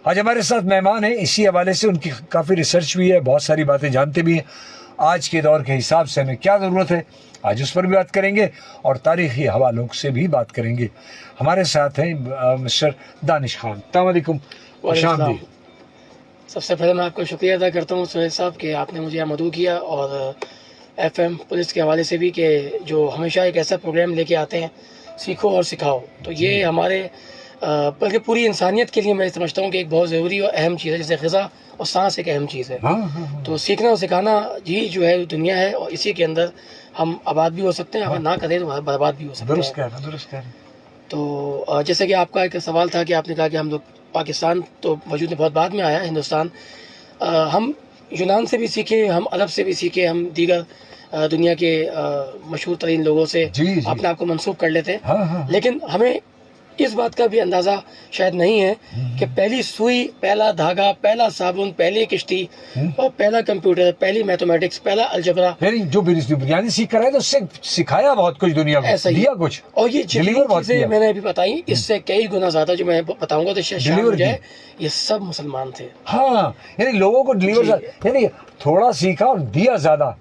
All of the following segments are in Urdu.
آج ہمارے ساتھ مہمان ہیں، اسی حوالے سے ان کی کافی ریسرچ بھی ہے، بہت ساری باتیں جانتے بھی ہیں. آج کے دور کے حساب سے ہمیں کیا ضرورت ہے آج اس پر بھی بات کریں گے اور تاریخی حوالوں سے بھی بات کریں گے. ہمارے ساتھ ہیں مسٹر دانش خان. السلام علیکم. خوش آمدید. سب سے پہلے میں آپ کا شکریہ ادا کرتا ہوں سہیل صاحب کہ آپ نے مجھے یہاں مدعو کیا، اور ایف ایم پولیس کے حوالے سے بھی کہ جو ہمیشہ ایک ایسا پروگرام لے کے آتے ہیں سیکھو اور سکھاؤ، تو یہ ہمارے بلکہ پوری انسانیت کے لیے میں سمجھتا ہوں کہ ایک بہت ضروری اور اہم چیز ہے، جیسے غذا اور سانس ایک اہم چیز ہے. تو سیکھنا اور سکھانا جی جو ہے دنیا ہے، اور اسی کے اندر ہم آباد بھی ہو سکتے ہیں، اگر نہ کریں تو برباد بھی ہو سکتے ہیں. درست. تو جیسے کہ آپ کا ایک سوال تھا کہ آپ نے کہا کہ ہم لوگ پاکستان تو وجود میں بہت بعد میں آیا ہندوستان، ہم یونان سے بھی سیکھے، ہم عرب سے بھی سیکھے، ہم دیگر دنیا کے مشہور ترین لوگوں سے اپنے آپ کو منسوب کر لیتے ہیں. لیکن ہمیں اس بات کا بھی اندازہ شاید نہیں ہے کہ پہلی سوئی، پہلا دھاگا، پہلا صابن، پہلی کشتی اور پہلا کمپیوٹر، پہلی میتھمیٹکس، پہلا الجبرا، جو بنیادی سیکھ کر ہے تو اس سے سکھایا بہت کچھ دنیا کو، ایسا ہی دیا کچھ. اور یہ جتنی چیزیں میں نے ابھی بتائی اس سے کئی گنا زیادہ جو میں بتاؤں گا تو شاید ہو جائے، یہ سب مسلمان تھے. ہاں، یعنی لوگوں کو ڈلیور، یعنی تھوڑا سیکھا اور دیا زیادہ،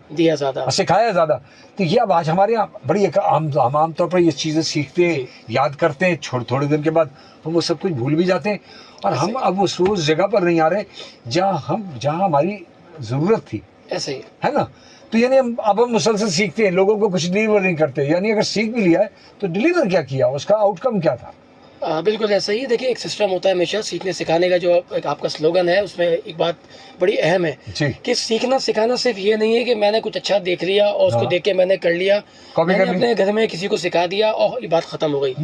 سکھایا زیادہ. تو یہ اب آج ہمارے یہاں بڑی ایک عام طور پر یہ چیزیں سیکھتے ہیں، یاد کرتے ہیں، تھوڑے دن کے بعد ہم وہ سب کچھ بھول بھی جاتے ہیں، اور ہم اب اس جگہ پر نہیں آ رہے جہاں ہماری ضرورت تھی. ایسے ہی ہے نا. تو یعنی اب ہم مسلسل سیکھتے ہیں، لوگوں کو کچھ ڈلیور نہیں کرتے. یعنی اگر سیکھ بھی لیا ہے تو ڈلیور کیا کیا، اس کا آؤٹ کم کیا تھا؟ بالکل ایسا ہی. دیکھیں ایک سسٹم ہوتا ہے ہمیشہ سیکھنے سکھانے کا، جو ایک آپ کا سلوگن ہے اس میں ایک بات بڑی اہم ہے کہ سیکھنا سکھانا صرف یہ نہیں ہے کہ میں نے کچھ اچھا دیکھ لیا اور اس کو دیکھ کے میں نے کر لیا، میں نے اپنے گھر میں کسی کو سکھا دیا اور یہ بات ختم ہو گئی.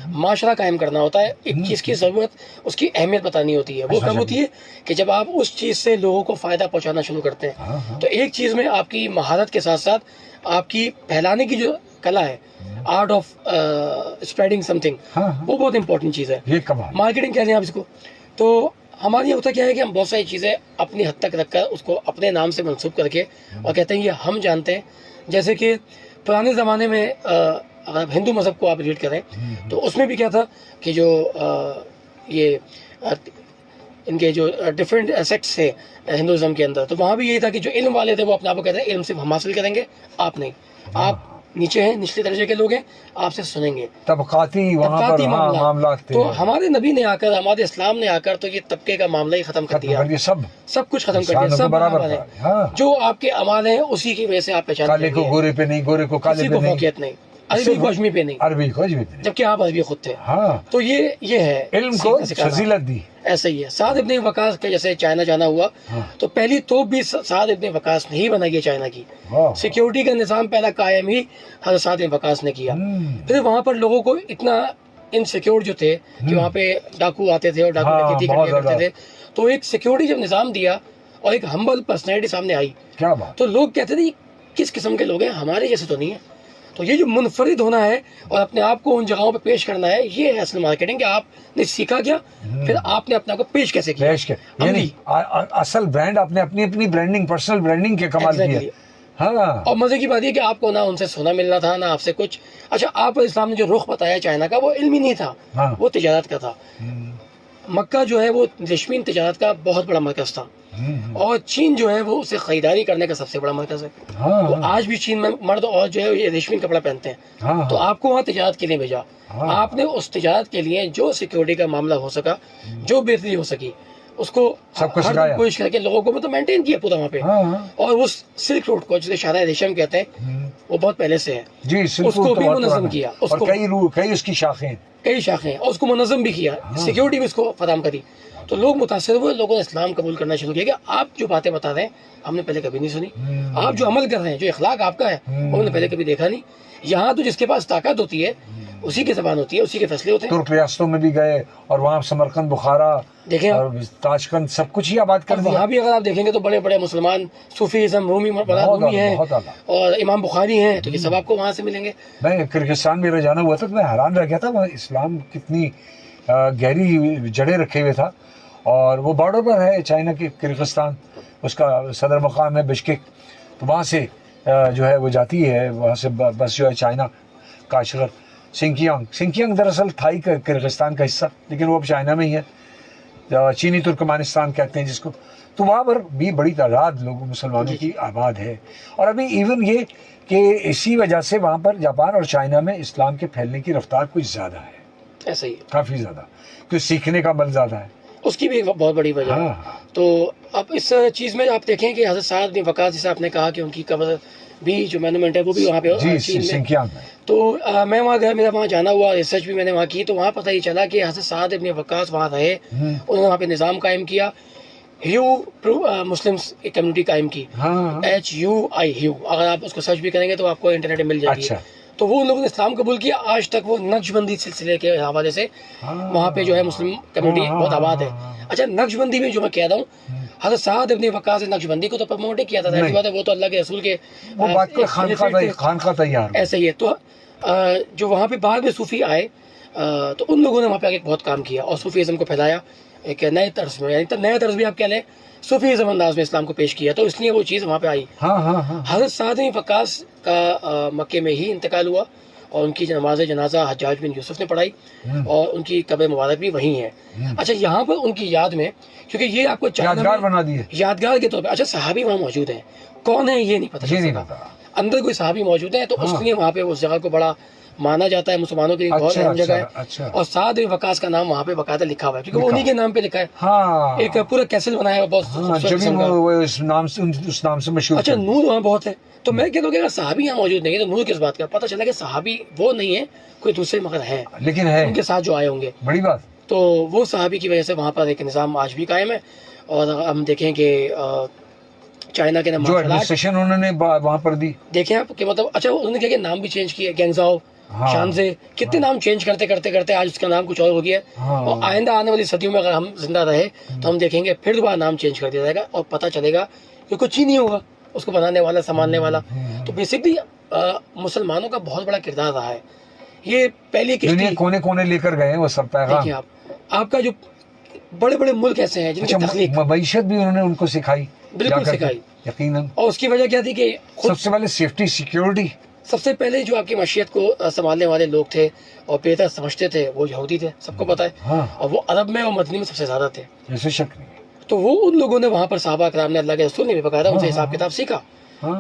معاشرہ قائم کرنا ہوتا ہے. ایک چیز کی ضرورت، اس کی اہمیت بتانی ہوتی ہے. وہ کب ہوتی ہے کہ جب آپ اس چیز سے لوگوں کو فائدہ پہنچانا شروع کرتے ہیں. تو ایک چیز میں آپ کی مہارت کے ساتھ ساتھ آپ کی پھیلانے کی جو کلا ہے، art of spreading some thing, وہ بہت امپورٹنٹ چیز ہے. مارکیٹنگ کہتے ہیں آپ اس کو. تو ہمارے یہاں ہوتا کیا ہے کہ ہم بہت ساری چیزیں اپنی حد تک رکھ کر اس کو اپنے نام سے منسوب کر کے اور کہتے ہیں یہ ہم جانتے ہیں. جیسے کہ پرانے زمانے میں اگر ہندو مذہب کو آپ ریڈ کریں تو اس میں بھی کیا تھا کہ جو یہ ان کے جو ڈفرینٹ سیکٹس تھے ہندوازم کے اندر، تو وہاں بھی یہی تھا کہ جو علم والے تھے وہ اپنے آپ کو کہتے ہیں علم صرف ہم حاصل کریں گے، آپ نہیں. آپ نیچے ہیں، نچلے درجے کے لوگ ہیں، آپ سے سنیں گے. طبقاتی معاملات تھے. تو ہمارے نبی نے آ کر، ہمارے اسلام نے آ کر تو یہ طبقے کا معاملہ ہی ختم کر دیا. سب کچھ ختم کر دیا. سب برابر ہے. جو آپ کے اعمال ہیں اسی کی وجہ سے آپ پہچان کالے کو گورے پہ نہیں، گورے کو کالے پہ نہیں، فوقیت نہیں، عربی کو اجمی پہ نہیں، عربی کو اجمی پہ نہیں، جبکہ آپ عربی خود تھے. تو یہ ہے علم کو فضیلت دی. ایسا ہی ہے. سعد ابن وقاص کے جیسے چائنا جانا ہوا تو پہلی توپ بھی سعد ابن وقاص نے ہی بنائی ہے چائنا کی. سیکیورٹی کا نظام پہلا قائم ہی حضرت سعد ابن وقاص نے کیا. پھر وہاں پر لوگوں کو اتنا انسیکیور جو تھے کہ وہاں پہ ڈاکو آتے تھے اور ڈاکو ڈکیتی کرتے تھے، تو ایک سیکیورٹی جب نظام دیا اور ایک ہمبل پرسنالٹی سامنے آئی تو لوگ کہتے تھے کس قسم کے لوگ ہیں، ہمارے جیسے تو نہیں ہے. تو یہ جو منفرد ہونا ہے اور اپنے آپ کو ان جگہوں پہ پیش کرنا ہے، یہ ہے اصل مارکیٹنگ، کہ آپ نے سیکھا کیا، پھر آپ نے اپنے آپ کو پیش کیسے کیا. یعنی اصل برانڈ آپ نے اپنی برانڈنگ، پرسنل برانڈنگ کے کمال کیا. اور مزے کی بات یہ کہ آپ کو نہ ان سے سونا ملنا تھا نہ آپ سے کچھ. اچھا، آپ اسلام نے جو رخ بتایا چائنا کا، وہ علمی نہیں تھا، وہ تجارت کا تھا. مکہ جو ہے وہ ریشمین تجارت کا بہت بڑا مرکز تھا، اور چین جو ہے وہ اسے خریداری کرنے کا سب سے بڑا مرکز ہے. تو آج بھی چین میں مرد اور جو ہے یہ ریشمین کپڑا پہنتے ہیں. تو آپ کو وہاں تجارت کے لیے بھیجا، آپ نے اس تجارت کے لیے جو سیکیورٹی کا معاملہ ہو سکا، جو بہتری ہو سکی، اس کو ہر کوشش کر کے لوگوں کو مطلب مینٹین کیا پورا وہاں پہ. اور اس سلک روڈ کو جسے شاہراہ ریشم کہتے ہیں، وہ بہت پہلے سے ہے، اس کو بھی منظم کیا، اس کو کئی اس کی شاخیں، اور اس کو منظم بھی کیا، سیکیورٹی بھی اس کو فراہم کری. تو لوگ متاثر ہوئے، لوگوں نے اسلام قبول کرنا شروع کیا کہ آپ جو باتیں بتا رہے ہیں ہم نے پہلے کبھی نہیں سنی، آپ جو عمل کر رہے ہیں، جو اخلاق آپ کا ہے وہ ہم نے پہلے کبھی دیکھا نہیں. یہاں تو جس کے پاس طاقت ہوتی ہے اسی کی زبان ہوتی ہے، اسی کے فیصلے ہوتے ہیں. ترک ریاستوں میں بھی گئے اور وہاں سمرقند، بخارا اور تاشقند سب کچھ ہی آباد کر دیا. وہاں بھی اگر آپ دیکھیں گے تو بڑے بڑے مسلمان صوفیزم، رومی ہیں اور امام بخاری ہیں، تو یہ سب آپ کو وہاں سے ملیں گے. میں کرغزستان میں جانا ہوا تھا تو میں حیران رہ گیا تھا، وہاں اسلام کتنی گہری جڑیں رکھے ہوئے تھا. اور وہ بارڈر پر ہے چائنا کی کرغزستان، اس کا صدر مقام ہے بشکیک. تو وہاں سے جو ہے وہ جاتی ہے، وہاں سے بس جو ہے چائنا کا شہر سنکیانگ دراصل تھائی کرغزستان کا حصہ، لیکن وہ اب چائنا میں ہی ہے. چینی ترکمانستان کہتے ہیں جس کو، تو وہاں پر بھی بڑی تعداد لوگ مسلمانوں کی آباد ہے. اور ابھی ایون یہ کہ اسی وجہ سے وہاں پر جاپان اور چائنا میں اسلام کے پھیلنے کی رفتار کچھ زیادہ ہے. ایسا ہی کافی زیادہ، کیونکہ سیکھنے کا عمل زیادہ ہے. اس کی بھی ایک بہت بڑی وجہ ہے. تو اب اس چیز میں آپ دیکھیں کہ حضرت سعد بن وقاص جیسے آپ نے کہا کہ ان کی قبر بھی جو مینومنٹ ہے وہ بھی وہاں پہ سنکیانگ میں. تو میں وہاں گیا، میرا وہاں جانا ہوا، ریسرچ بھی میں نے وہاں کی، تو وہاں پتہ یہ چلا کہ حضرت سعد بن وقاص وہاں رہے، انہوں نے وہاں پہ نظام قائم کیا، ہیو مسلم کمیونٹی قائم کی، HUI ہیو. اگر آپ اس کو سرچ بھی کریں گے تو آپ کو انٹرنیٹ پہ مل جائے گی. تو وہ لوگوں نے اسلام قبول کیا. آج تک وہ نقش بندی سلسلے کے حوالے سے وہاں پہ جو ہے مسلم کمیونٹی بہت آباد ہے. اچھا، نقش بندی میں جو میں کہہ رہا ہوں، حضرت سعد ابن وقاص نے نقش بندی کو تو پروموٹ کیا تھا، بات ہے وہ تو اللہ کے رسول کے خانقاہ تیار ایسے ہی ہے. تو جو وہاں پہ بعد میں صوفی آئے تو ان لوگوں نے وہاں پہ آگے بہت کام کیا اور صوفیزم کو پھیلایا ایک نئے طرز میں، یعنی نئے طرز بھی آپ کہہ لیں، صوفیزم انداز میں اسلام کو پیش کیا، تو اس لیے وہ چیز وہاں پہ آئی. حضرت سعد بن وقاص کا مکے میں ہی انتقال ہوا اور ان کی نماز جنازہ حجاج بن یوسف نے پڑھائی اور ان کی قبر مبارک بھی وہیں ہے. اچھا، یہاں پر ان کی یاد میں، کیونکہ یہ آپ کو یادگار بنا دی ہے، یادگار کے طور پہ. اچھا، صحابی وہاں موجود ہیں، کون ہے یہ نہیں پتا، اندر کوئی صحابی موجود ہے، تو اس لیے وہاں پہ اس جگہ کو بڑا مانا جاتا ہے، مسلمانوں کے لیے بہت اہم جگہ ہے. اور سعد بن وقاص کا نام وہاں پہ باقاعدہ لکھا ہوا ہے، کیونکہ وہ انہی کے نام پہ لکھا ہے. ایک پورا کیسل بنایا ہے بہت اس نام سے مشہور. اچھا، نور وہاں بہت ہے. تو میں کہتا ہوں کہ اگر صحابی یہاں موجود نہیں ہے تو نور کس بات کا؟ پتہ چلا کہ صحابی وہ نہیں ہے، کوئی دوسرے مگر ہے، لیکن ہے ان کے ساتھ جو آئے ہوں گے. بڑی بات. تو وہ صحابی کی وجہ سے وہاں پر ایک نظام آج بھی قائم ہے. اور ہم دیکھیں کہ چائنا کے نام جو ایڈمنسٹریشن انہوں نے وہاں پر دی، دیکھیں آپ کہ مطلب اچھا انہوں نے کیا کہ نام بھی چینج کیے، گینگزاؤ، شانزے، کتنے نام چینج کرتے کرتے کرتے آج اس کا نام کچھ اور ہو گیا ہے. اور آئندہ آنے والی صدیوں میں اگر ہم زندہ رہے تو ہم دیکھیں گے پھر دوبارہ نام چینج کر دیا جائے گا اور پتہ چلے گا کہ کچھ ہی نہیں ہوگا اس کو بنانے والا، سنبھالنے والا. تو بیسکلی مسلمانوں کا بہت بڑا کردار رہا ہے. یہ پہلی کشتی کونے کونے لے کر گئے وہ سب پیغام. آپ کا جو بڑے بڑے ملک ایسے ہیں جن کی تخلیق، معیشت بھی انہوں نے ان کو سکھائی، بالکل سکھائی یقیناً. اور اس کی وجہ کیا تھی کہ سب سے پہلے سیفٹی، سیکیورٹی. سب سے پہلے جو آپ کی معیشت کو سنبھالنے والے لوگ تھے اور بہتر سمجھتے تھے وہ یہودی تھے، سب کو پتا ہے. اور وہ عرب میں اور مدنی میں سب سے زیادہ تھے، ایسے شک نہیں. تو وہ ان لوگوں نے وہاں پر صحابہ کرام نے، اللہ کے رسول نے بھی باقاعدہ ان سے حساب کتاب سیکھا.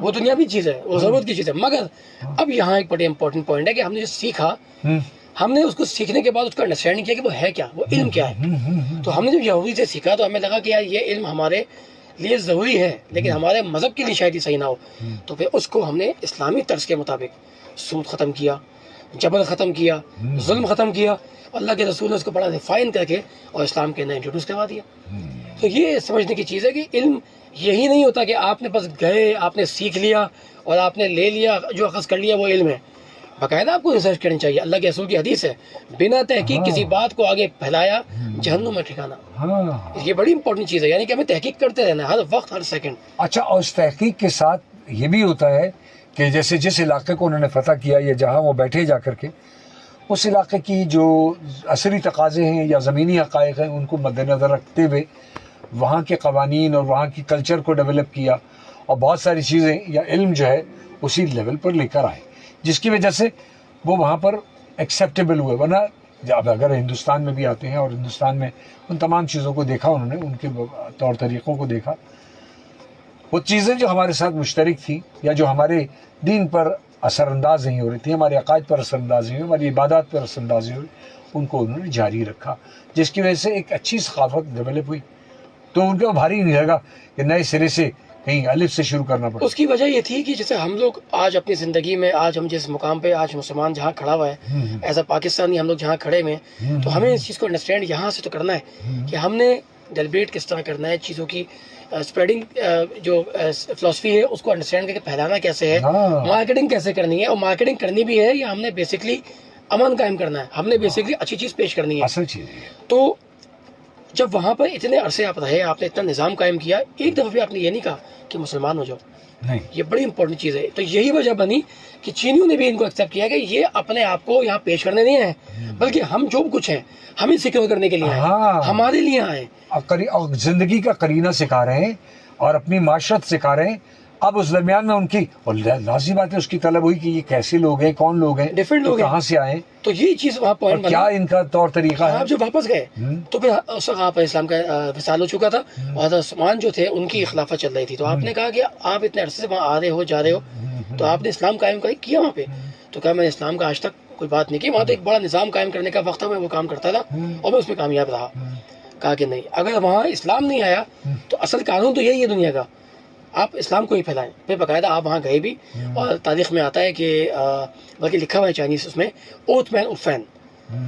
وہ دنیاوی چیز ہے، وہ ضرورت کی چیز ہے. مگر اب یہاں ایک بڑی امپورٹنٹ پوائنٹ ہے کہ ہم نے جو سیکھا، ہم نے اس کو سیکھنے کے بعد اس کا انڈرسٹینڈ کیا کہ وہ ہے کیا، وہ علم کیا ہے. تو ہم نے جب یہودی سے سیکھا تو ہمیں لگا کہ یار یہ علم ہمارے لیے ضروری ہے لیکن ہمارے مذہب کے لیے شاید ہی صحیح نہ ہو. تو پھر اس کو ہم نے اسلامی طرز کے مطابق سود ختم کیا، جبر ختم کیا، ظلم ختم کیا. اللہ کے رسول نے اس کو بڑا ریفائن کر کے اور اسلام کے اندر انٹروڈیوس کروا دیا. تو یہ سمجھنے کی چیز ہے کہ علم یہی نہیں ہوتا کہ آپ نے بس گئے، آپ نے سیکھ لیا اور آپ نے لے لیا، جو اخذ کر لیا وہ علم ہے. باقاعدہ آپ کو ریسرچ کرنی چاہیے. اللہ کے رسول کی حدیث ہے، بنا تحقیق کسی بات کو آگے پھیلایا جہنم میں ٹھکانا. یہ بڑی امپورٹنٹ چیز ہے، یعنی کہ ہمیں تحقیق کرتے رہنا ہر وقت، ہر سیکنڈ. اچھا، اور اس تحقیق کے ساتھ یہ بھی ہوتا ہے کہ جیسے جس علاقے کو انہوں نے فتح کیا یا جہاں وہ بیٹھے جا کر کے، اس علاقے کی جو عصری تقاضے ہیں یا زمینی حقائق ہیں ان کو مد نظر رکھتے ہوئے وہاں کے قوانین اور وہاں کی کلچر کو ڈیولپ کیا اور بہت ساری چیزیں یا علم جو ہے اسی لیول پر لے کر آئے، جس کی وجہ سے وہ وہاں پر ایکسیپٹیبل ہوئے. ورنہ جب اگر ہندوستان میں بھی آتے ہیں اور ہندوستان میں ان تمام چیزوں کو دیکھا، انہوں نے ان کے طور طریقوں کو دیکھا، وہ چیزیں جو ہمارے ساتھ مشترک تھیں یا جو ہمارے دین پر اثر انداز نہیں ہو رہی تھی، ہمارے عقائد پر اثر انداز نہیں ہوئی، ہماری عبادات پر اثر انداز نہیں ہوئی، ان کو انہوں نے جاری رکھا، جس کی وجہ سے ایک اچھی ثقافت ڈیولپ ہوئی. تو ان کو بھاری نہیں لگا کہ نئے سرے سے کہیں الف سے شروع کرنا پڑا. اس کی وجہ یہ تھی کہ جیسے ہم لوگ آج اپنی زندگی میں، آج ہم جس مقام پہ، آج مسلمان جہاں کھڑا ہوا ہے ایز اے پاکستانی، ہم لوگ جہاں کھڑے میں، تو ہمیں اس چیز کو انڈرسٹینڈ یہاں سے تو کرنا ہے کہ ہم نے ڈیلیبریٹ کس طرح کرنا ہے چیزوں کی اسپریڈنگ، جو فلسفی ہے اس کو انڈرسٹینڈ کر کے پھیلانا کیسے ہے، مارکیٹنگ کیسے کرنی ہے، اور مارکیٹنگ کرنی بھی ہے یا ہم نے بیسکلی امن قائم کرنا ہے، ہم نے بیسکلی اچھی چیز پیش کرنی ہے. اصل چیز ہے. تو جب وہاں پر اتنے عرصے آپ رہے، آپ نے اتنا نظام قائم کیا، ایک دفعہ بھی آپ نے یہ نہیں کہا کہ مسلمان ہو جاؤ. نہیں، یہ بڑی امپورٹنٹ چیز ہے. تو یہی وجہ بنی کہ چینیوں نے بھی ان کو ایکسیپٹ کیا کہ یہ اپنے آپ کو یہاں پیش کرنے نہیں آئے، بلکہ ہم جو کچھ ہیں ہمیں سیکیور کرنے کے لیے آئے، ہمارے لیے آئے، اور زندگی کا قرینہ سکھا رہے ہیں اور اپنی معاشرت سکھا رہے ہیں، اب اس درمیان میں ان کی اور لازمی بات ہے اس کی طلب ہوئی کہ یہ کیسے لوگ ہیں, کون لوگ ہیں, ڈفرینٹ لوگ کہاں سے آئے, تو یہ چیز وہاں پوائنٹ کیا ان کا طور طریقہ ہے. آپ جب واپس گئے تو پھر اس وقت آپ اسلام کا وصال ہو چکا تھا اور حضرت عثمان جو تھے ان کی خلافت چل رہی تھی, تو آپ نے کہا کہ آپ اتنے عرصے سے وہاں آ رہے ہو جا رہے ہو, تو آپ نے اسلام قائم کیا وہاں پہ, تو کہا میں نے اسلام کا آج تک کوئی بات نہیں کی, وہاں تو ایک بڑا نظام قائم کرنے کا وقت تھا, میں وہ کام کرتا تھا اور میں اس میں کامیاب رہا. کہا کہ نہیں, اگر وہاں اسلام نہیں آیا تو اصل قانون تو یہی ہے دنیا کا, آپ اسلام کو ہی پھیلائیں. پھر باقاعدہ آپ وہاں گئے بھی, اور تاریخ میں آتا ہے کہ بلکہ لکھا ہوا ہے چائنیز اس میں, اوتھ مین اوفین,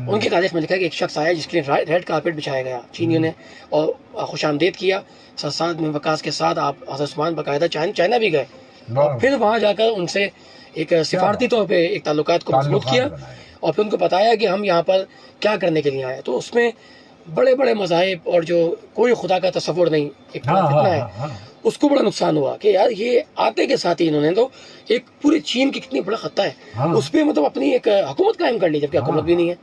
ان کی تاریخ میں لکھا ہے کہ ایک شخص آیا جس کے لیے ریڈ کارپیٹ بچھایا گیا چینیوں نے, اور خوش آمدید کیا ساتھ میں وقاص کے ساتھ. آپ حضرت عثمان باقاعدہ چائنا بھی گئے, اور پھر وہاں جا کر ان سے ایک سفارتی طور پہ ایک تعلقات کو مضبوط کیا, اور پھر ان کو بتایا کہ ہم یہاں پر کیا کرنے کے لیے آئے. تو اس میں بڑے بڑے مذاہب اور جو کوئی خدا کا تصور نہیں, ایک فتنہ ہے, اس کو بڑا نقصان ہوا کہ یار یہ آتے کے ساتھ ہی انہوں نے تو ایک پورے چین کی کتنی بڑا خطہ ہے اس پہ مطلب اپنی ایک حکومت قائم کر لی, جبکہ حکومت بھی نہیں ہے.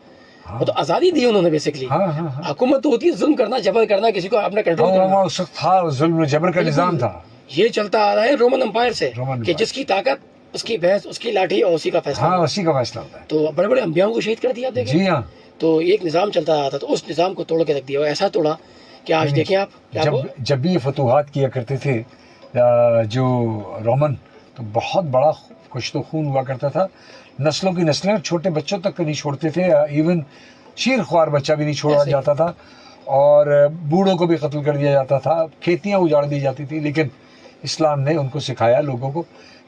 وہ تو آزادی دی انہوں نے بیسکلی. حکومت تو ہوتی ہے ظلم کرنا, جبر کرنا, کسی کو اپنا کنٹرول کرنا. اس وقت تھا ظلم جبر کا نظام تھا, یہ چلتا آ رہا ہے رومن امپائر سے, کہ جس کی طاقت اس کی بحث, اس کی لاٹھی, اور اسی کا فیصلہ. اسی کا فیصلہ ہوتا ہے. تو بڑے بڑے انبیاؤں کو شہید کر دیا آپ دیکھیں. جی ہاں. تو ایک نظام چلتا رہا تھا, تو اس نظام کو توڑ کے رکھ دیا, اور ایسا توڑا کہ آج دیکھیں آپ جب بھی یہ فتوحات کیا کرتے تھے جو رومن, تو بہت بڑا کچھ تو خون ہوا کرتا تھا, نسلوں کی نسلیں, چھوٹے بچوں تک نہیں چھوڑتے تھے, ایون شیر خوار بچہ بھی نہیں چھوڑا جاتا تھا, اور بوڑھوں کو بھی قتل کر دیا جاتا تھا, کھیتیاں اجاڑ دی جاتی تھی. لیکن اسلام نے ان کو سکھایا لوگوں کو,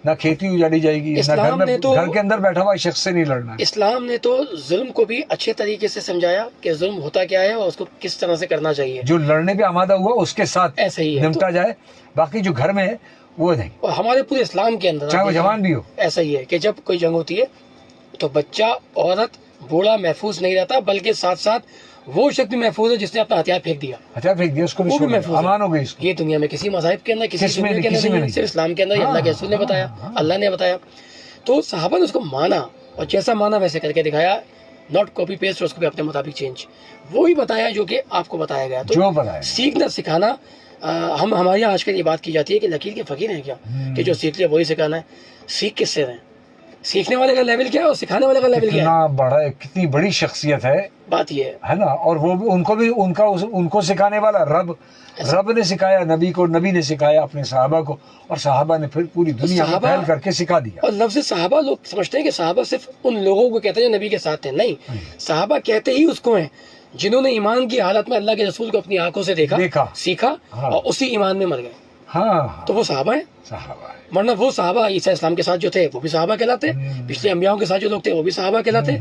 نہ کھیتی اجاڑی جائے گی, نہ گھر کے اندر بیٹھا ہوا شخص سے نہیں لڑنا. اسلام نے تو ظلم کو بھی اچھے طریقے سے سمجھایا کہ ظلم ہوتا کیا ہے اور اس کو کس طرح سے کرنا چاہیے. جو لڑنے پہ آمادہ ہوا اس کے ساتھ ایسا ہی نمٹا جائے, باقی جو گھر میں ہے وہ نہیں. اور ہمارے پورے اسلام کے اندر چاہے وہ جوان بھی ہو, ایسا ہی ہے کہ جب کوئی جنگ ہوتی ہے تو بچہ, عورت, بوڑھا محفوظ نہیں رہتا, بلکہ ساتھ ساتھ وہ شخص بھی محفوظ ہے جس نے اپنا ہتھیار پھینک دیا, اس کو بھی محفوظ, امان ہو گئی. یہ دنیا میں کسی مذاہب کے اندر, کسی دنیا کے اندر نہیں, صرف اسلام کے اندر اللہ کے رسول نے بتایا, اللہ نے بتایا. تو صحابہ نے اس کو مانا, اور جیسا مانا ویسے کر کے دکھایا, ناٹ کاپی پیسٹ, اور اس کو بھی اپنے مطابق چینج, وہی بتایا جو کہ آپ کو بتایا گیا. تو سیکھنا سکھانا, ہمارے یہاں آج کل یہ بات کی جاتی ہے کہ لکیر کے فقیر ہیں کیا, کہ جو سیکھ لیا وہی سکھانا ہے. سیکھ کس سے رہیں, سیکھنے والے کا لیول کیا ہے اور سکھانے والے کا لیول کیا ہے. کتنی بڑی شخصیت ہے, بات یہ ہے نا. اور وہ ان کو سکھانے والا رب نے سکھایا نبی کو, نبی نے سکھایا اپنے صحابہ کو, اور صحابہ نے پھر پوری دنیا میں پھیل کر کے سکھا دیا. اور لفظ صحابہ لوگ سمجھتے ہیں کہ صحابہ صرف ان لوگوں کو کہتے ہیں جو نبی کے ساتھ ہیں. نہیں, صحابہ کہتے ہی اس کو ہیں جنہوں نے ایمان کی حالت میں اللہ کے رسول کو اپنی آنکھوں سے دیکھا, سیکھا, اور اسی ایمان میں مر گئے. تو وہ صحابہ ہیں. ورنہ وہ صحابہ عیسیٰ اسلام کے ساتھ جو تھے وہ بھی صحابہ کہلاتے, پچھلے انبیاؤں کے ساتھ جو لوگ تھے وہ بھی صحابہ کہلاتے,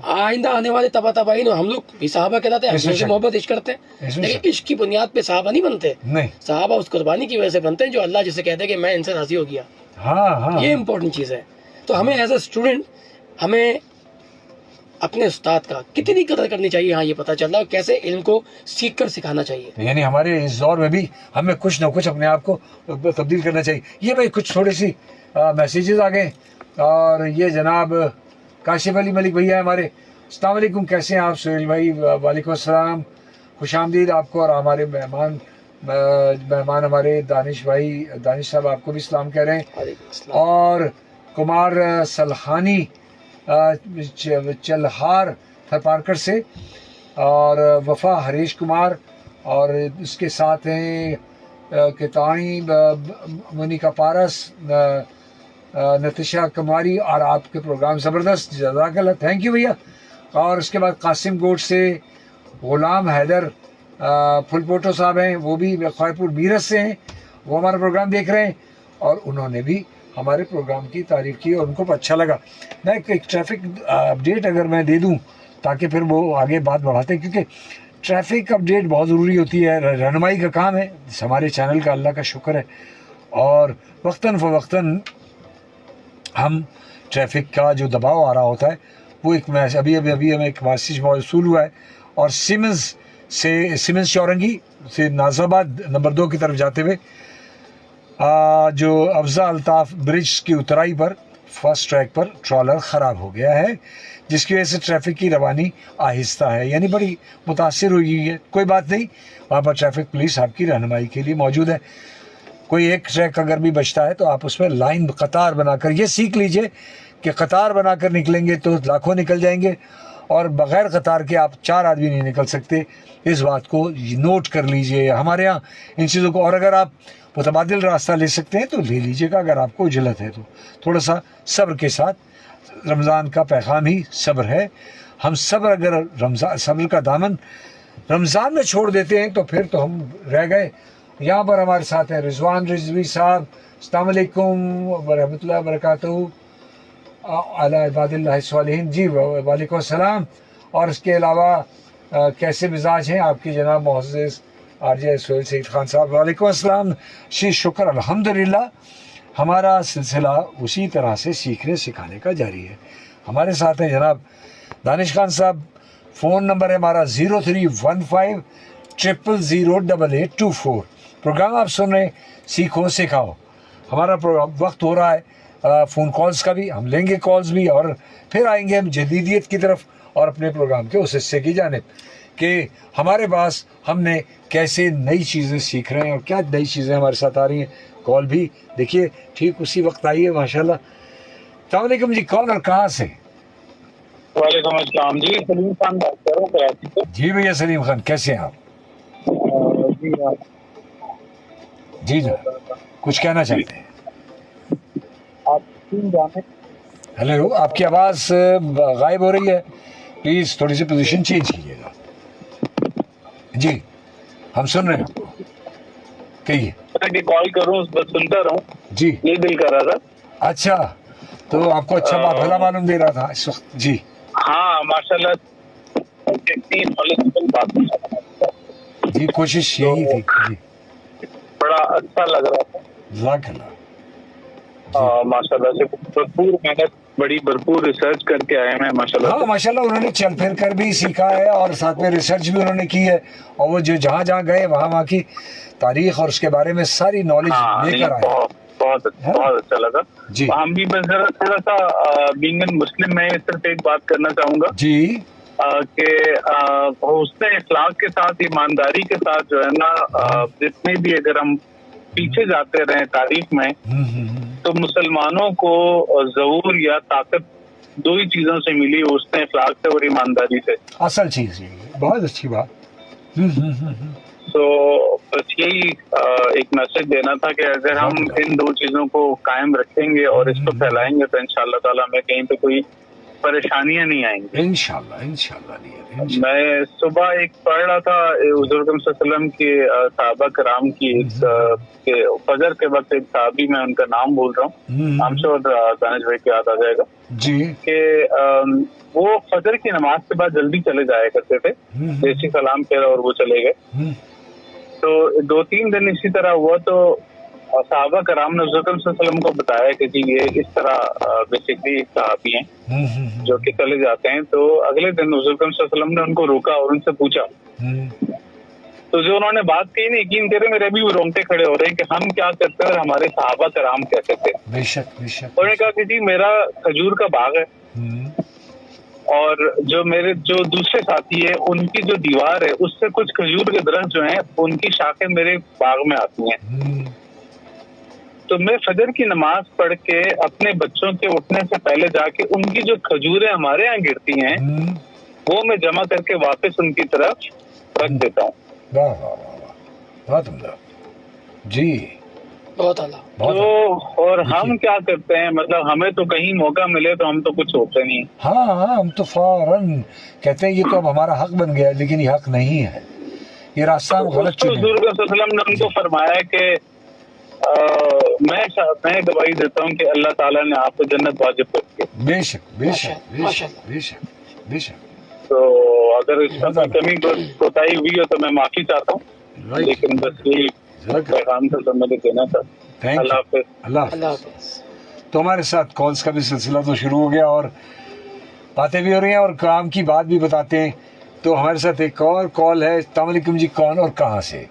آئندہ آنے والے تبعین ہم لوگ بھی صحابہ کہلاتے ہیں. ہم محبت عشق کرتے ہیں, لیکن عشق کی بنیاد پہ صحابہ نہیں بنتے. صحابہ اس قربانی کی وجہ سے بنتے ہیں جو اللہ جسے کہتے ہیں کہ میں ان سے راضی ہو گیا. یہ امپورٹنٹ چیز ہے. تو ہمیں ایز اے اسٹوڈنٹ ہمیں اپنے استاد کا کتنی قدر کرنی چاہیے, یہ پتہ چل رہا ہے کیسے علم کو سیکھ کر سکھانا چاہیے. یعنی ہمارے اس دور میں بھی ہمیں کچھ نہ کچھ اپنے آپ کو تبدیل کرنا چاہیے. یہ بھائی کچھ تھوڑی سی میسیجز آ گئے, اور یہ جناب کاشف علی ملک بھیا ہمارے, السلام علیکم, کیسے ہیں آپ سہیل بھائی؟ وعلیکم السلام, خوش آمدید آپ کو, اور ہمارے مہمان ہمارے دانش بھائی, دانش صاحب آپ کو بھی سلام کہہ رہے ہیں. اور کمار سلحانی چلہار تھرپارکر سے, اور وفا ہریش کمار, اور اس کے ساتھ ہیں کتانی منیکا پارس, نتشا کماری, اور آپ کے پروگرام زبردست, جزاک اللہ, تھینک یو بھیا. اور اس کے بعد قاسم گوٹ سے غلام حیدر پھل پوٹو صاحب ہیں, وہ بھی خواہ پور میرٹھ سے ہیں, وہ ہمارا پروگرام دیکھ رہے ہیں, اور انہوں نے بھی ہمارے پروگرام کی تعریف کی اور ان کو اچھا لگا. میں ایک ٹریفک اپڈیٹ اگر میں دے دوں تاکہ پھر وہ آگے بات بڑھاتے ہیں, کیونکہ ٹریفک اپڈیٹ بہت ضروری ہوتی ہے, رہنمائی کا کام ہے ہمارے چینل کا, اللہ کا شکر ہے. اور وقتاً فوقتاً ہم ٹریفک کا جو دباؤ آ رہا ہوتا ہے وہ ابھی ہمیں ایک میسیج موصول ہوا ہے, اور سیمنز چورنگی سے ناز آباد نمبر 2 کی طرف جاتے ہوئے جو افزا الطاف برج کی اترائی پر فرسٹ ٹریک پر ٹرالر خراب ہو گیا ہے, جس کی وجہ سے ٹریفک کی روانی آہستہ ہے, یعنی بڑی متاثر ہوئی ہے. کوئی بات نہیں, وہاں پر ٹریفک پولیس آپ کی رہنمائی کے لیے موجود ہے. کوئی ایک ٹریک اگر بھی بچتا ہے تو آپ اس میں لائن قطار بنا کر یہ سیکھ لیجئے کہ قطار بنا کر نکلیں گے تو لاکھوں نکل جائیں گے، اور بغیر قطار کے آپ 4 آدمی نہیں نکل سکتے. اس بات کو نوٹ کر لیجئے. ہمارے یہاں ان چیزوں کو، اور اگر آپ متبادل راستہ لے سکتے ہیں تو لے لیجئے گا، اگر آپ کو اجلت ہے تو تھوڑا سا صبر کے ساتھ. رمضان کا پیغام ہی صبر ہے. ہم صبر، اگر صبر کا دامن رمضان میں چھوڑ دیتے ہیں تو پھر تو ہم رہ گئے. یہاں پر ہمارے ساتھ ہیں رضوان رضوی صاحب. السلام علیکم ورحمۃ اللہ وبرکاتہ. علی عباد اللہ الصالحین. جی وعلیکم السلام. اور اس کے علاوہ کیسے مزاج ہیں آپ کی جناب معزز آر جے سہیل سعید خان صاحب؟ وعلیکم السلام. شکر الحمدللہ. ہمارا سلسلہ اسی طرح سے سیکھنے سکھانے کا جاری ہے. ہمارے ساتھ ہیں جناب دانش خان صاحب. فون نمبر ہے ہمارا 0315 0008824. پروگرام آپ سن رہے ہیں سیکھو سکھاؤ. ہمارا وقت ہو رہا ہے فون کالز کا بھی، ہم لیں گے کالز بھی، اور پھر آئیں گے ہم جدیدیت کی طرف اور اپنے پروگرام کے اس حصے کی جانب کہ ہمارے پاس ہم نے کیسے نئی چیزیں سیکھ رہے ہیں اور کیا نئی چیزیں ہمارے ساتھ آ رہی ہیں. کال بھی دیکھیے ٹھیک اسی وقت آئی ہے ماشاءاللہ. السلام علیکم جی. کون اور کہاں سے؟ وعلیکم السلام. جی سلیم خان بات کر رہا ہوں کراچی سے. جی بھیا سلیم خان، کیسے ہیں آپ؟ جی جناب کچھ کہنا چاہتے ہیں؟ ہیلو، آپ کی آواز غائب ہو رہی ہے، پلیز تھوڑی سی پوزیشن چینج کیجیے گا. جی ہم سن رہے ہیں آپ کو، کہیے. کال کروں بس سنتا رہوں. جی یہ دل کر رہا تھا. اچھا، تو آپ کو اچھا بھلا معلوم دے رہا تھا اس وقت. جی ہاں ماشاء اللہ جی کوشش یہی تھی. جی بڑا اچھا لگ رہا تھا. جزاک اللہ. ماشاء اللہ سے بھرپور محنت، بڑی بھرپور ریسرچ کر کے آئے ہیں ماشاء اللہ. ہاں ماشاء اللہ انہوں نے چل پھر کر بھی سیکھا ہے اور ساتھ میں ریسرچ بھی انہوں نے کی ہے، اور وہ جو جہاں جہاں گئے وہاں کی تاریخ اور اس کے بارے میں ساری نالج لے کر آئے. بہت اچھا لگا. جی ہم بھی بس ذرا تھوڑا سا بینگ این مسلم میں صرف ایک بات کرنا چاہوں گا جی کہ حسن اخلاق کے ساتھ، ایمانداری کے ساتھ جو ہے نا، جتنے بھی اگر ہم پیچھے جاتے رہیں تاریخ میں تو مسلمانوں کو ظہور یا طاقت 2 ہی چیزوں سے ملی، حسن اخلاق سے اور ایمانداری سے. اصل چیز بہت اچھی بات. تو بس یہی ایک میسج دینا تھا کہ اگر ہم ان 2 چیزوں کو قائم رکھیں گے اور اس کو پھیلائیں گے تو انشاءاللہ تعالی ہمیں کہیں پہ کوئی پریشانیاں نہیں آئیں گی انشاءاللہ نہیں. میں صبح ایک پڑھ رہا تھا حضور صلی اللہ علیہ وسلم کے صحابہ کرام کی، فجر کے وقت ایک صحابی، میں ان کا نام بول رہا ہوں، ہم شور دانش بھائی کو یاد آ جائے گا جی، کہ وہ فجر کی نماز کے بعد جلدی چلے جایا کرتے تھے، جیسی سلام پھیرا اور وہ چلے گئے. تو 2-3 دن اسی طرح ہوا تو صحابہ کرام نے حضرت صلی اللہ علیہ وسلم کو بتایا کہ جی یہ اس طرح بیسکلی صحابی ہیں جو کہ چلے جاتے ہیں. تو اگلے دن حضرت صلی اللہ علیہ وسلم نے ان کو روکا اور ان سے پوچھا، تو جو انہوں نے بات کہی نا، یقین کرے میرے بھی رونگٹے کھڑے ہو رہے ہیں کہ ہم کیا کرتے ہیں اور ہمارے صحابہ کرام کیسے تھے. بے شک بے شک. انہوں نے کہا کہ جی میرا کھجور کا باغ ہے اور جو میرے جو دوسرے ساتھی ہیں ان کی جو دیوار ہے اس سے کچھ کھجور کے درخت جو ہیں ان کی شاخیں میرے باغ میں آتی ہیں. تو میں فجر کی نماز پڑھ کے اپنے بچوں کے اٹھنے سے پہلے جا کے ان کی جو کھجوریں ہمارے یہاں گرتی ہیں وہ میں جمع کر کے واپس ان کی طرف رکھ دیتا ہوں. واہ واہ واہ، بہت عمدہ. جی بہت اعلیٰ. تو اور ہم کیا کرتے ہیں، مطلب ہمیں تو کہیں موقع ملے تو ہم تو کچھ ہوتے نہیں. ہاں ہم تو فوراً کہتے ہیں یہ تو اب ہمارا حق بن گیا، لیکن یہ حق نہیں ہے، یہ راستہ ہم غلط چنے. حضور صلی اللہ علیہ وسلم نے ان کو فرمایا کہ میں گواہی دیتا ہوں کہ اللہ تعالیٰ نے آپ کو جنت واجب کر دی. بے شک بے شک بے شک بے شک بے شک. تو اگر اس میں کوئی کمی کوتاہی ہوئی ہے تو میں معافی چاہتا ہوں، لیکن بس یہی پیغام سے مجھے دینا تھا. اللہ حافظ. اللہ حافظ. تو ہمارے ساتھ کالز کا بھی سلسلہ تو شروع ہو گیا اور باتیں بھی ہو رہی ہیں اور کام کی بات بھی بتاتے ہیں. تو ہمارے ساتھ ایک اور کال ہے. السلام علیکم جی. کون اور کہاں سے؟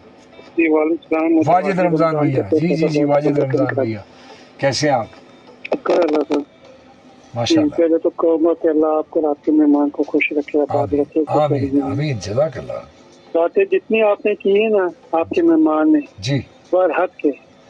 جی وعلیکم السلام. واجد رمضان بھیا. جی جی جی واجد رمضان بھیا، کیسے ہیں آپ؟ ماشاء اللہ. پہلے تو کہوں گا کہ اللہ آپ کو آپ کے مہمان کو خوش رکھے، آباد رکھے. آمین آمین. جزاک اللہ. باتیں جتنی آپ نے کی ہیں نا آپ کے مہمان نے جی برحق کے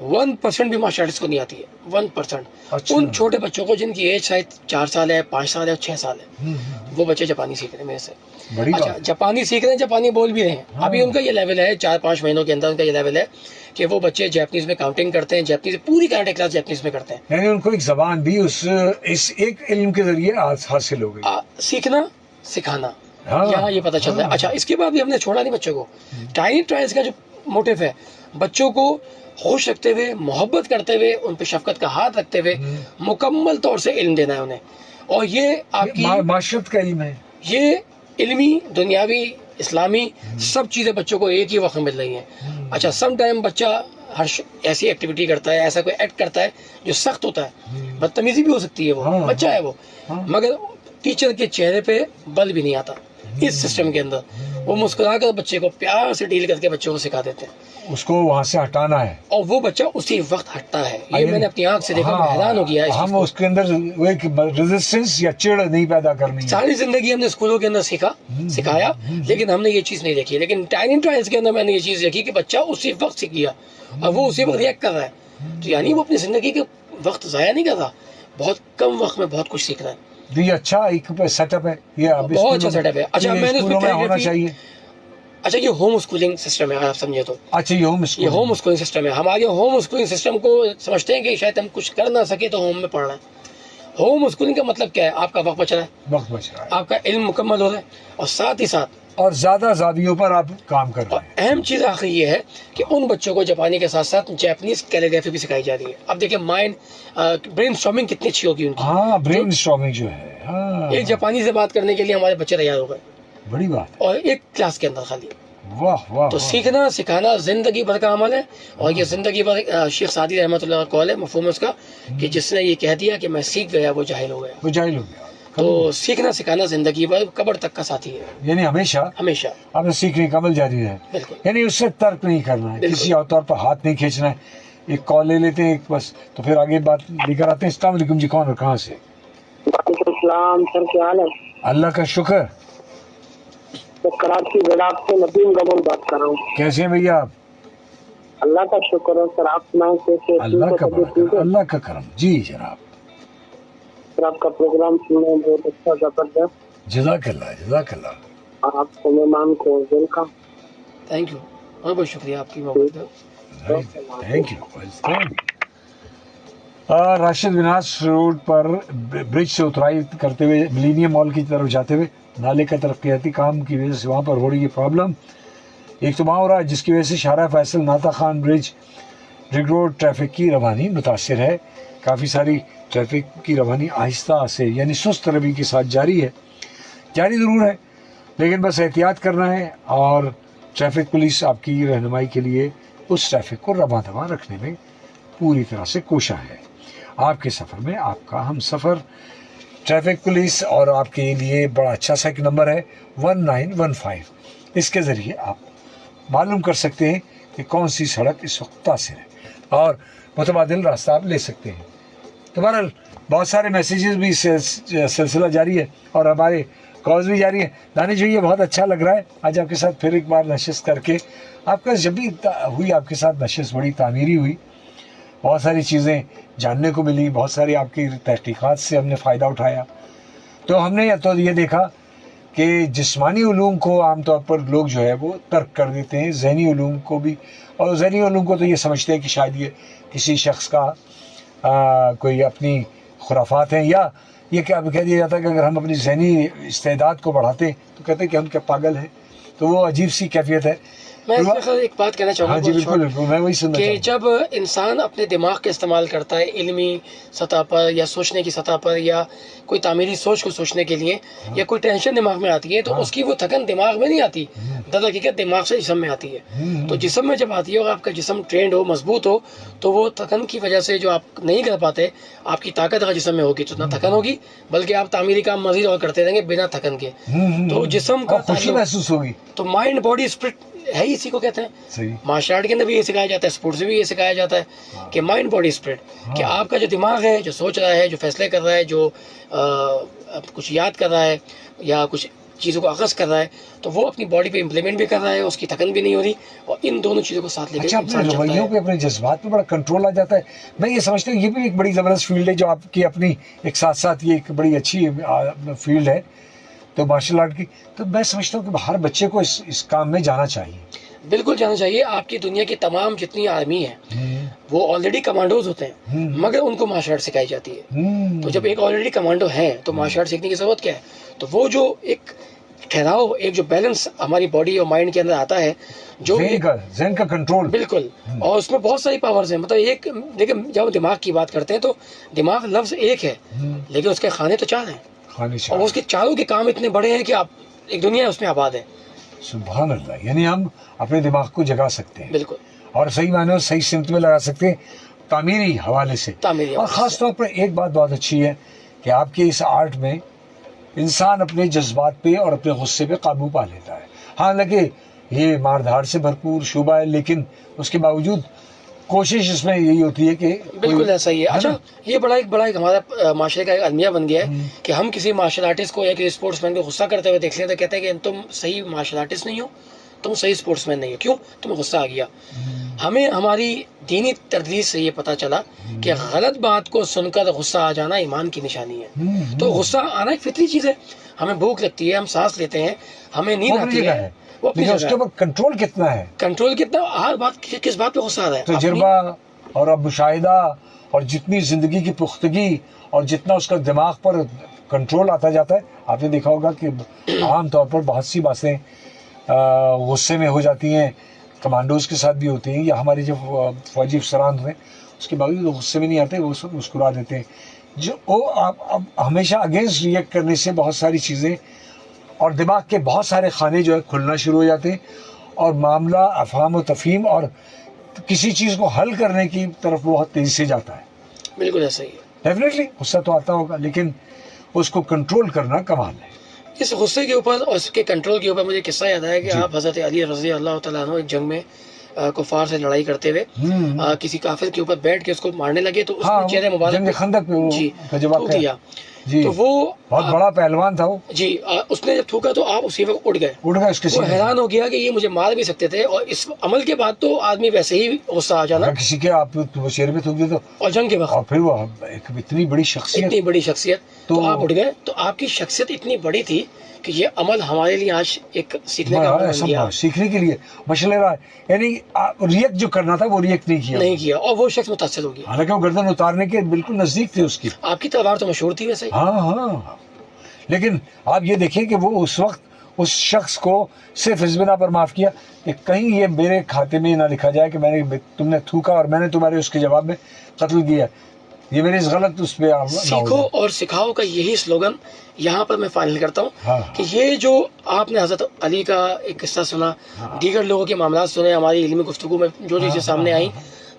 1% بھی مارشل آرٹس کو نہیں آتی ہے, 1%. اچھا. ان چھوٹے بچوں کو جن کی ایج شاید 4 سال ہے, 5 سال ہے, 6 سال ہے, وہ بچے جاپانی سیکھ رہے ہیں میرے سے. اچھا, جاپانی سیکھ رہے ہیں, جاپانی بول بھی رہے ہیں. ابھی ان کا یہ لیول ہے, 4-5 مہینوں کے اندر ان کا یہ لیول ہے کہ وہ بچے جاپنیز میں کاؤنٹنگ کرتے ہیں, جاپنیز پوری کراٹے کلاس جاپنیز میں کرتے ہیں. یعنی ان کو ایک زبان بھی اس ایک علم کے ذریعے حاصل ہو گئی. سیکھنا سکھانا یہاں یہ پتہ چلتا ہے. اچھا, اس کے بعد بھی ہم نے چھوڑا نہیں بچوں کو. ٹائنی ٹرائلز کا جو موٹیو ہے, بچوں کو خوش رکھتے ہوئے, محبت کرتے ہوئے, ان پہ شفقت کا ہاتھ رکھتے ہوئے مکمل طور سے علم دینا ہے انہیں. اور یہ آپ کی معاشرت کا علم ہے, یہ علمی, دنیاوی, اسلامی سب چیزیں بچوں کو ایک ہی وقت میں مل رہی ہیں. اچھا, سم ٹائم بچہ ایسی ایکٹیویٹی کرتا ہے, ایسا کوئی ایکٹ کرتا ہے جو سخت ہوتا ہے, بدتمیزی بھی ہو سکتی ہے, وہ بچہ ہے وہ, مگر ٹیچر کے چہرے پہ بل بھی نہیں آتا. اس سسٹم کے اندر وہ مسکرا کر بچے کو پیار سے ڈیل کر کے بچوں کو سکھا دیتے ہیں, اس کو وہاں سے ہٹانا ہے, اور وہ بچہ اسی وقت ہٹتا ہے. یہ میں نے اپنی آنکھ سے دیکھا, حیران ہو گیا. ہم اس کے اندر ایک ریزسٹنس یا چڑ نہیں پیدا کرنی. ساری زندگی ہم نے اسکولوں کے اندر سکھایا, لیکن ہم نے یہ چیز نہیں دیکھی. لیکن ٹائنی ٹرائلز کے اندر میں نے یہ چیز دیکھی کہ بچہ اسی وقت سیکھ گیا اور وہ اسی وقت ریئیکٹ کر رہا ہے. تو یعنی وہ اپنی زندگی کے وقت ضائع نہیں کر رہا, بہت کم وقت میں بہت کچھ سیکھ رہا ہے. یہ اچھا ایک سیٹ اپ ہے, یہ بہت اچھا سیٹ اپ ہے. اچھا, میں نے ہونا چاہیے. اچھا, یہ ہوم اسکولنگ سسٹم ہے اگر آپ سمجھے تو. اچھا, یہ ہوم اسکولنگ سسٹم ہے. ہمارے ہوم اسکولنگ سسٹم کو سمجھتے ہیں کہ شاید ہم کچھ کر نہ سکے تو ہوم میں پڑھنا ہے. ہوم اسکولنگ کا مطلب کیا ہے؟ آپ کا وقت بچ رہا ہے, وقت بچ رہا ہے, آپ کا علم مکمل ہو رہا ہے, اور ساتھ ہی ساتھ اور زیادہ زاویوں پر آپ کام کر رہے ہیں. اہم چیز آخری یہ ہے کہ ان بچوں کو جاپانی کے ساتھ ساتھ جاپنیز کیلیگرافی بھی سکھائی جا رہی ہے. اب دیکھیں مائنڈ برین اسٹارمنگ کتنی اچھی ہوگی ان کی. ہاں, برین اسٹارمنگ جو ہے, ایک جاپانی سے بات کرنے کے لیے ہمارے بچے تیار ہو گئے, بڑی بات, اور ایک کلاس کے اندر خالی. واہ واہ. تو سیکھنا سکھانا زندگی بھر کا عمل ہے, اور یہ زندگی بھر شیخ سعدی رحمۃ اللہ کا قول ہے, مفہوم اس کا کہ جس نے یہ کہہ دیا کہ میں سیکھ گیا وہ جاہل ہو گیا. وہ جاہل ہو گیا. تو سیکھنا سکھانا زندگی بھر قبر تک کا ساتھی ہے, یعنی ہمیشہ ہمیشہ آپ نے سیکھنے کا عمل جاری ہے. بالکل, یعنی اس سے ترک نہیں کرنا ہے, کسی اور طور پر ہاتھ نہیں کھینچنا ہے. ایک کال لے لیتے ہیں ایک بس, تو پھر آگے بات لے کر آتے ہیں. السلام علیکم جی, کون اور کہاں سے؟ وعلیکم السلام سر, کیا حال ہے؟ اللہ کا شکر. کراچی گڑاب سے ندیم گمل بات کر رہا ہوں. کیسے ہیں بھیا آپ؟ اللہ کا شکر ہے سر, آپ سنائیں کیسے؟ اللہ کا کرم. جی جناب, سر آپ کا پروگرام سننا بہت اچھا, زبردست. جزاک اللہ, جزاک اللہ. آپ کو مہمان کو ویلکم. تھینک یو, بہت بہت شکریہ آپ کی محبت کا. Thank you. راشد وناس روڈ پر برج سے اترائی کرتے ہوئے ملینیم مال کی طرف جاتے ہوئے نالے کا ترقیاتی کام کی وجہ سے وہاں پر ہو رہی ہے پرابلم. ایک تو وہاں ہو رہا ہے جس کی وجہ سے شارع فیصل ناتا خان برج رگ روڈ ٹریفک کی روانی متاثر ہے. کافی ساری ٹریفک کی روانی آہستہ سے یعنی سست روی کے ساتھ جاری ضرور ہے, لیکن بس احتیاط کرنا ہے, اور ٹریفک پولیس آپ کی رہنمائی کے لیے اس ٹریفک کو رواں دواں رکھنے میں پوری طرح سے کوشاں ہے. آپ کے سفر میں آپ کا ہم سفر ٹریفک پولیس, اور آپ کے لیے بڑا اچھا سا ایک نمبر ہے 1915. اس کے ذریعے آپ معلوم کر سکتے ہیں کہ کون سی سڑک اس وقت متاثر ہے, اور متبادل راستہ آپ لے سکتے ہیں. تو بہرحال بہت سارے میسیجز بھی سلسلہ جاری ہے, اور ہمارے کالز بھی جاری ہے. دانش جی, یہ بہت اچھا لگ رہا ہے آج آپ کے ساتھ پھر ایک بار نشست کر کے. آپ کا جب بھی ہوئی آپ کے ساتھ نشست بڑی تعمیری ہوئی, بہت ساری چیزیں جاننے کو ملی, بہت ساری آپ کی تحقیقات سے ہم نے فائدہ اٹھایا. تو ہم نے تو یہ دیکھا کہ جسمانی علوم کو عام طور پر لوگ جو ہے وہ ترک کر دیتے ہیں, ذہنی علوم کو بھی. اور ذہنی علوم کو تو یہ سمجھتے ہیں کہ شاید یہ کسی شخص کا کوئی اپنی خرافات ہیں, یا یہ کیا کہہ دیا جاتا ہے کہ اگر ہم اپنی ذہنی استعداد کو بڑھاتے ہیں تو کہتے ہیں کہ ہم کیا پاگل ہیں. تو وہ عجیب سی کیفیت ہے. میں ایک بات کہنا چاہوں گا. ہاں جی بالکل, میں وہی سننا کہ جب انسان اپنے دماغ کا استعمال کرتا ہے علمی سطح پر, یا سوچنے کی سطح پر, یا کوئی تعمیری سوچ کو سوچنے کے لیے, یا کوئی ٹینشن دماغ میں آتی ہے, تو اس کی وہ تھکن دماغ میں نہیں آتی, در حقیقت دماغ سے جسم میں آتی ہے. تو جسم میں جب آتی ہے اور آپ کا جسم ٹرینڈ ہو, مضبوط ہو, تو وہ تھکن کی وجہ سے جو آپ نہیں کر پاتے, آپ کی طاقت اگر جسم میں ہوگی تو نہ تھکن ہوگی, بلکہ آپ تعمیری کام مزید اور کرتے رہیں گے بنا تھکن کے. تو جسم کا خوشی محسوس ہوگی. تو مائنڈ باڈی اسپرٹ ہے, اسی کو کہتے ہیں. مارشل آرٹ کے اندر بھی یہ سکھایا جاتا ہے, اسپورٹس میں بھی یہ سکھایا جاتا ہے کہ مائنڈ باڈی اسپرٹ, کہ آپ کا جو دماغ ہے, جو سوچ رہا ہے, جو فیصلے کر رہا ہے, جو کچھ یاد کر رہا ہے, یا کچھ چیزوں کو اخذ کر رہا ہے تو وہ اپنی باڈی پہ امپلیمنٹ بھی کر رہا ہے, اس کی تھکن بھی نہیں ہو رہی, اور ان دونوں چیزوں کو ساتھ لے کے اپنے رویوں پہ اپنے جذبات پہ بڑا کنٹرول آ جاتا ہے. میں یہ سمجھتا ہوں یہ بھی ایک بڑی زبردست فیلڈ ہے جو آپ کی اپنی ایک ساتھ ساتھ یہ ایک بڑی اچھی فیلڈ ہے تو مارشل آرٹ کی. تو میں سمجھتا ہوں کہ ہر بچے کو اس کام میں جانا چاہیے. بالکل جانا چاہیے. آپ کی دنیا کی تمام جتنی آرمی ہیں وہ آلریڈی کمانڈوز ہوتے ہیں, مگر ان کو مارشل آرٹ سکھائی جاتی ہے. تو جب ایک آلریڈی کمانڈو ہے تو مارشل آرٹ سیکھنے کی ضرورت کیا ہے؟ تو وہ جو ایک ٹھہراؤ, ایک جو بیلنس ہماری باڈی اور مائنڈ کے اندر آتا ہے, جو ذہن کا کنٹرول, بالکل. اور اس میں بہت ساری پاورز ہیں. مطلب ایک دیکھیں جب ہم دماغ کی بات کرتے ہیں تو دماغ لفظ ایک ہے لیکن اس کے خانے تو 4 ہیں, اور اس کے چاروں کے کام اتنے بڑے ہیں کہ آپ ایک دنیا اس میں آباد ہے. سبحان اللہ. یعنی ہم اپنے دماغ کو جگا سکتے ہیں بالکل, اور صحیح معنی اور صحیح سمت میں لگا سکتے ہیں تعمیری حوالے سے. اور خاص طور پر ایک بات بہت اچھی ہے کہ آپ کے اس آرٹ میں انسان اپنے جذبات پہ اور اپنے غصے پہ قابو پا لیتا ہے. حالانکہ یہ مار دھاڑ سے بھرپور شعبہ ہے لیکن اس کے باوجود کوشش اس میں یہی ہوتی ہے کہ بالکل ایسا ہی ہے. اچھا, یہ بڑا ایک ہمارا معاشرے کا ایک المیہ بن گیا ہے کہ ہم کسی مارشل آرٹسٹ کو یا کسی اسپورٹس مین کو غصہ کرتے ہوئے دیکھ لیں تو کہتے ہیں کہ تم صحیح مارشل آرٹسٹ نہیں ہو, تم صحیح اسپورٹس مین نہیں ہو. کیوں؟ تمہیں غصہ آ گیا. ہمیں ہماری دینی تردید سے یہ پتہ چلا کہ غلط بات کو سن کر غصہ آ جانا ایمان کی نشانی ہے. تو غصہ آنا ایک فطری چیز ہے. ہمیں بھوک لگتی ہے, ہم سانس لیتے ہیں, ہمیں نیند آتی ہے, اس کے اوپر کنٹرول کتنا ہے, کنٹرول کتنا, ہر بات کس بات پہ غصہ آ رہا ہے. تجربہ اور اب مشاہدہ اور جتنی زندگی کی پختگی اور جتنا اس کا دماغ پر کنٹرول آتا جاتا ہے. آپ نے دیکھا ہوگا کہ عام طور پر بہت سی باتیں غصے میں ہو جاتی ہیں, کمانڈوز کے ساتھ بھی ہوتی ہیں, یا ہمارے جو فوجی افسران ہوتے ہیں اس کے باوجود وہ غصے میں نہیں آتے, وہ سب مسکرا دیتے ہیں. جو اب ہمیشہ اگینسٹ ریئیکٹ کرنے سے بہت ساری چیزیں اور دماغ کے بہت سارے خانے جو ہے کھلنا شروع ہو جاتے ہیں اور معاملہ افہام و تفہیم اور کسی چیز کو حل کرنے کی طرف بہت تیزی سے جاتا ہے. بالکل ایسا ہی ہے. ڈیفینیٹلی غصہ تو آتا ہوگا لیکن اس کو کنٹرول کرنا کمال ہے. اس غصے کے اوپر اور اس کے کنٹرول کے اوپر مجھے قصہ یاد آیا کہ آپ حضرت علی رضی اللہ تعالیٰ عنہ ایک جنگ میں کفار سے لڑائی کرتے ہوئے کسی کافر کے اوپر بیٹھ کے اس کو مارنے لگے تو اس نے چہرے مبارک خندق پہ تھوک دیا. تو وہ بہت بڑا پہلوان تھا وہ. جی, اس نے جب تھوکا تو آپ اسی وقت اٹھ گئے. وہ حیران ہو گیا کہ یہ مجھے مار بھی سکتے تھے, اور اس عمل کے بعد تو آدمی ویسے ہی غصہ آ جانا کسی کے آپ چہرے پہ تھوک دے اور جنگ کے وقت, اور پھر وہ اتنی بڑی شخصیت تو آپ اٹھ گئے. تو آپ کی شخصیت اتنی بڑی تھی کہ یہ عمل ہمارے لیے آج ایک سیکھنے کا سیکھنے کے لیے مشعل راہ, یعنی ریئیکٹ جو کرنا تھا وہ ریئیکٹ نہیں کیا اور وہ شخص متاثر ہو گیا. حالانکہ وہ گردن اتارنے کے بالکل نزدیک تھے اس کی. آپ کی تلوار تو مشہور تھی ویسے. ہاں, لیکن آپ یہ دیکھیں کہ وہ اس وقت اس شخص کو صرف اس بنا پر معاف کیا کہ کہیں یہ میرے کھاتے میں نہ لکھا جائے کہ تم نے تھوکا اور میں نے تمہارے اس کے جواب میں قتل کیا. یہ میری غلط اس پہ سیکھو اور سکھاؤ کا یہی سلوگن یہاں پر میں فائنل کرتا ہوں کہ یہ جو آپ نے حضرت علی کا ایک قصہ سنا, دیگر لوگوں کے معاملات سنے, ہماری علمی گفتگو میں جو چیزیں سامنے آئیں,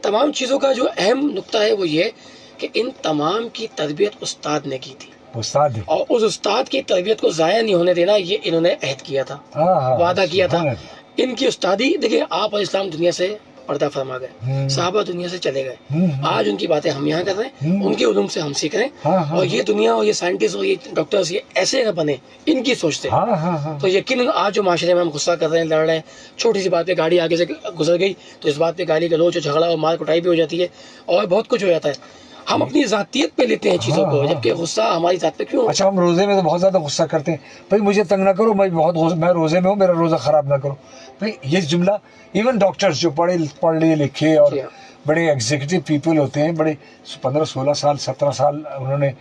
تمام چیزوں کا جو اہم نقطہ ہے وہ یہ کہ ان تمام کی تربیت استاد نے کی تھی, اور اس استاد کی تربیت کو ضائع نہیں ہونے دینا یہ انہوں نے عہد کیا تھا, وعدہ کیا تھا. ان کی استادی دیکھیں, آپ اور اسلام دنیا سے پردہ فرما گئے, صحابہ دنیا سے چلے گئے, آج ان کی باتیں ہم یہاں کر رہے ہیں, ان کے علوم سے ہم سیکھ رہے ہیں, اور یہ دنیا اور یہ سائنٹسٹ اور یہ ڈاکٹرز یہ ایسے نہ بنے ان کی سوچ سے. تو یقیناً آج جو معاشرے میں ہم غصہ کر رہے ہیں, لڑ رہے ہیں, چھوٹی سی بات پہ گاڑی آگے سے گزر گئی تو اس بات پہ گالی گلوچ اور جھگڑا اور مار کٹائی بھی ہو جاتی ہے اور بہت کچھ ہو جاتا ہے. ہم اپنی ذاتیت پہ لیتے ہیں چیزوں کو, جبکہ غصہ ہماری ذات پہ کیوں. اچھا, ہم روزے میں تو بہت زیادہ غصہ کرتے ہیں, بھائی مجھے تنگ نہ کرو, میں روزے میں ہوں, میرا روزہ خراب نہ کرو. بھائی یہ جملہ ایون ڈاکٹرز جو پڑھے لکھے اور بڑے ایگزیکٹو پیپل ہوتے ہیں, بڑے 15-16 سال 17 سال انہوں نے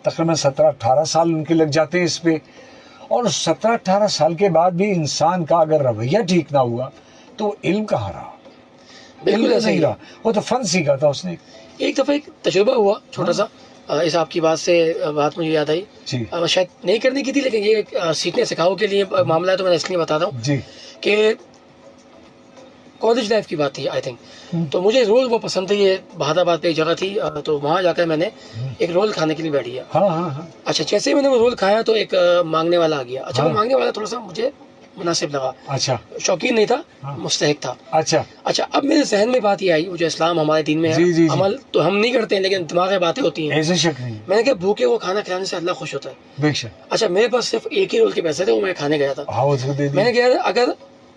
تقریباً 17-18 سال ان کے لگ جاتے ہیں اس پہ, اور 17-18 سال کے بعد بھی انسان کا اگر رویہ ٹھیک نہ ہوا تو علم کہاں رہا. بالکل نہیں رہا, وہ تو فن سیکھا تھا اس نے. ایک دفعہ ایک تجربہ ہوا چھوٹا سا, اس آپ کی بات سے بات مجھے یاد آئی, شاید نہیں کرنے کی تھی لیکن یہ سیکھنے سکھاؤ کے لیے معاملہ ہے تو میں اس لیے بتاتا ہوں کہ کالج لائف کی بات تھی آئی تھنک. تو مجھے رول وہ پسند تھی, یہ بہاد آباد پہ ایک جگہ تھی, تو وہاں جا کر میں نے ایک رول کھانے کے لیے بیٹھ گیا. اچھا, جیسے ہی میں نے وہ رول کھایا تو ایک مانگنے والا آ گیا. اچھا, وہ مانگنے والا تھوڑا سا مجھے مناسب لگا. اچھا, شوقین نہیں تھا, مستحق تھا. اچھا اچھا, اب میرے ذہن میں بات یہ آئی, وہ جو اسلام ہمارے دین میں ہے, عمل تو ہم نہیں کرتے ہیں لیکن دماغ میں باتیں ہوتی ہیں, ایسے شک نہیں. میں نے کہا بھوکے کو کھانا کھلانے سے اللہ خوش ہوتا ہے. بے شک. اچھا, میرے پاس صرف ایک ہی رول کے پیسے تھے, وہ میں کھانے گیا تھا. میں نے کہا اگر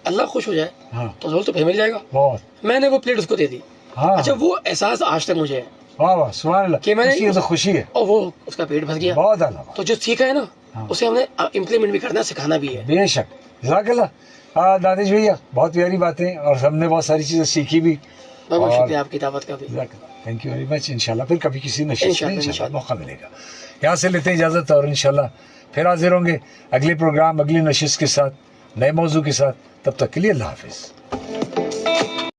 اللہ خوش ہو جائے تو رول تو پھر مل جائے گا. میں نے وہ پلیٹ اس کو دے دی. اچھا, وہ احساس آج تک مجھے ہے. واہ واہ, سبحان اللہ, کہ میں نے تو خوشی ہے, اور وہ اس کا پیٹ بھر گیا. بہت اعلیٰ. تو جو سیکھا ہے نا, اسے ہم نے امپلیمنٹ بھی کرنا, سکھانا بھی ہے. بے شک, جزاک اللہ. ہاں دانش بھیا, بہت پیاری باتیں, اور ہم نے بہت ساری چیزیں سیکھی بھی. بہت بہت شکریہ آپ کی دعوت کا بھی. Thank you very much. انشاءاللہ پھر کبھی کسی نشست میں انشاءاللہ موقع ملے گا. یہاں سے لیتے ہیں اجازت, اور انشاءاللہ پھر حاضر ہوں گے اگلے پروگرام, اگلی نشست کے ساتھ, نئے موضوع کے ساتھ. تب تک کے لیے اللہ حافظ.